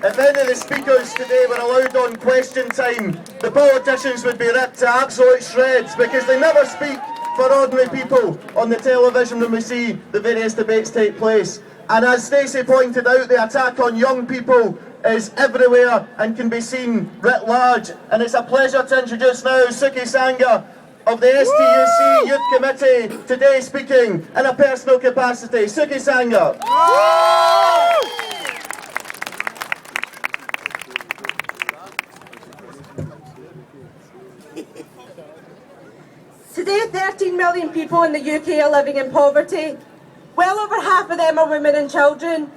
If any of the speakers today were allowed on question time, the politicians would be ripped to absolute shreds because they never speak for ordinary people on the television when we see the various debates take place. And as Stacey pointed out, the attack on young people is everywhere and can be seen writ large. And it's a pleasure to introduce now Suki Sangha of the STUC Youth Committee, today speaking in a personal capacity. Suki Sangha. Today, 13 million people in the UK are living in poverty. Well over half of them are women and children.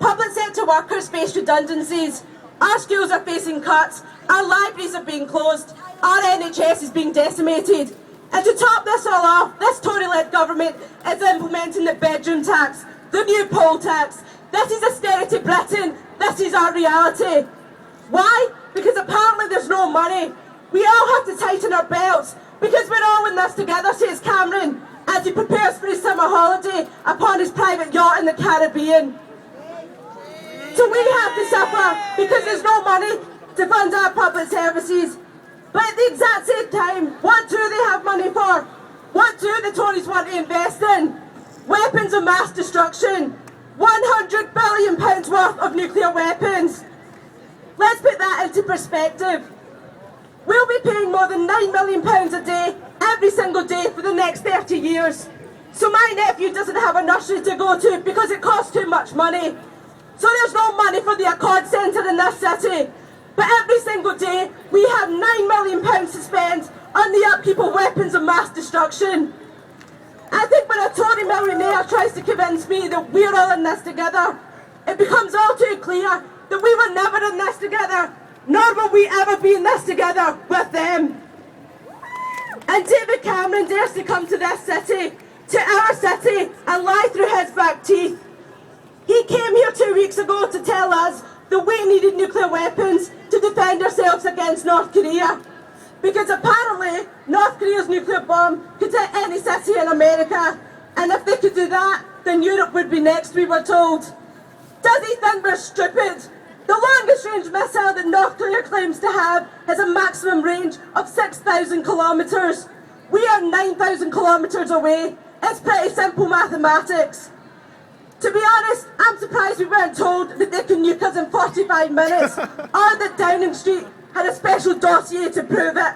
Public sector workers face redundancies. Our schools are facing cuts. Our libraries are being closed. Our NHS is being decimated. And to top this all off, this Tory-led government is implementing the bedroom tax, the new poll tax. This is austerity Britain. This is our reality. Why? Because apparently there's no money. We all have to tighten our belts because we're all in this together, says Cameron, as he prepares for his summer holiday upon his private yacht in the Caribbean. So we have to suffer because there's no money to fund our public services. But at the exact same time, what do they have money for? What do the Tories want to invest in? Weapons of mass destruction. £100 billion worth of nuclear weapons. Let's put that into perspective. We'll be paying more than £9 million a day, every single day for the next 30 years. So my nephew doesn't have a nursery to go to because it costs too much money. So there's no money for the Accord Centre in this city. But every single day, we have £9 million to spend on the upkeep of weapons of mass destruction. I think when a Tory millionaire tries to convince me that we're all in this together, it becomes all too clear that we were never in this together, nor will we ever be in this together with them. And David Cameron dares to come to this city, to our city, and lie through his back teeth. He came here 2 weeks ago to tell us that we needed nuclear weapons to defend ourselves against North Korea. Because apparently, North Korea's nuclear bomb could hit any city in America. And if they could do that, then Europe would be next, we were told. Does he think we're stupid? The longest range missile that North Korea claims to have has a maximum range of 6,000 kilometres. We are 9,000 kilometres away. It's pretty simple mathematics. To be honest, I'm surprised we weren't told that they can nuke us in 45 minutes or that Downing Street had a special dossier to prove it.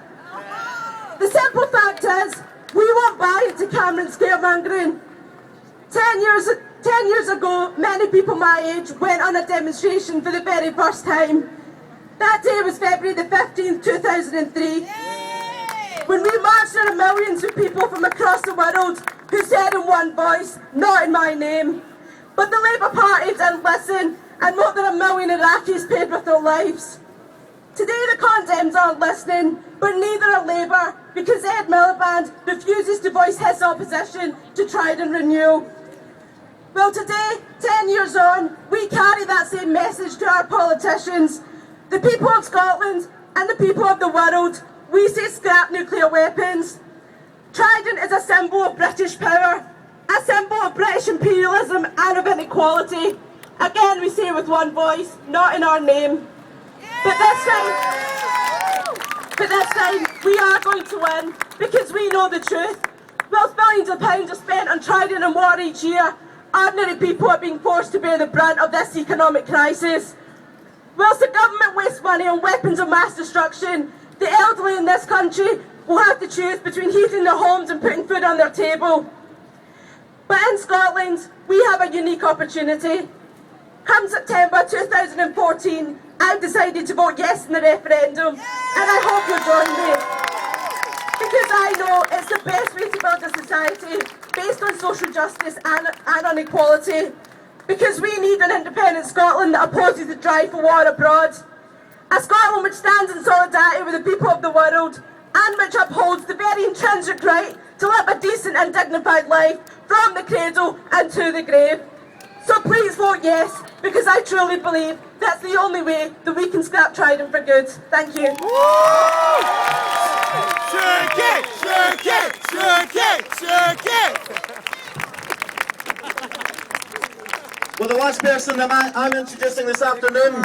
The simple fact is, we won't buy into Cameron's scaremongering. 10 years ago, many people my age went on a demonstration for the very first time. That day was February the 15th, 2003. When we marched in millions of people from across the world who said in one voice, "Not in my name." But the Labour Party didn't listen, and more than 1 million Iraqis paid with their lives. Today the condemns aren't listening, but neither are Labour, because Ed Miliband refuses to voice his opposition to Trident renewal. Well, today, 10 years on, we carry that same message to our politicians. The people of Scotland and the people of the world, we say scrap nuclear weapons. Trident is a symbol of British power, a symbol of British imperialism and of inequality. Again, we say with one voice, not in our name. But this time, we are going to win because we know the truth. Whilst billions of pounds are spent on Trident and war each year, ordinary people are being forced to bear the brunt of this economic crisis. Whilst the government wastes money on weapons of mass destruction, the elderly in this country will have to choose between heating their homes and putting food on their table. But in Scotland, we have a unique opportunity. Come September 2014, I've decided to vote yes in the referendum, and I hope you'll join me. Because I know it's the best way to build a society based on social justice and on equality. Because we need an independent Scotland that opposes the drive for war abroad. A Scotland which stands in solidarity with the people of the world and which upholds the very intrinsic right to live a decent and dignified life from the cradle and to the grave. So please vote yes, because I truly believe that's the only way that we can scrap Trident for good. Thank you. Suki! Suki! Suki! Suki! Well, the last person that I'm introducing this afternoon,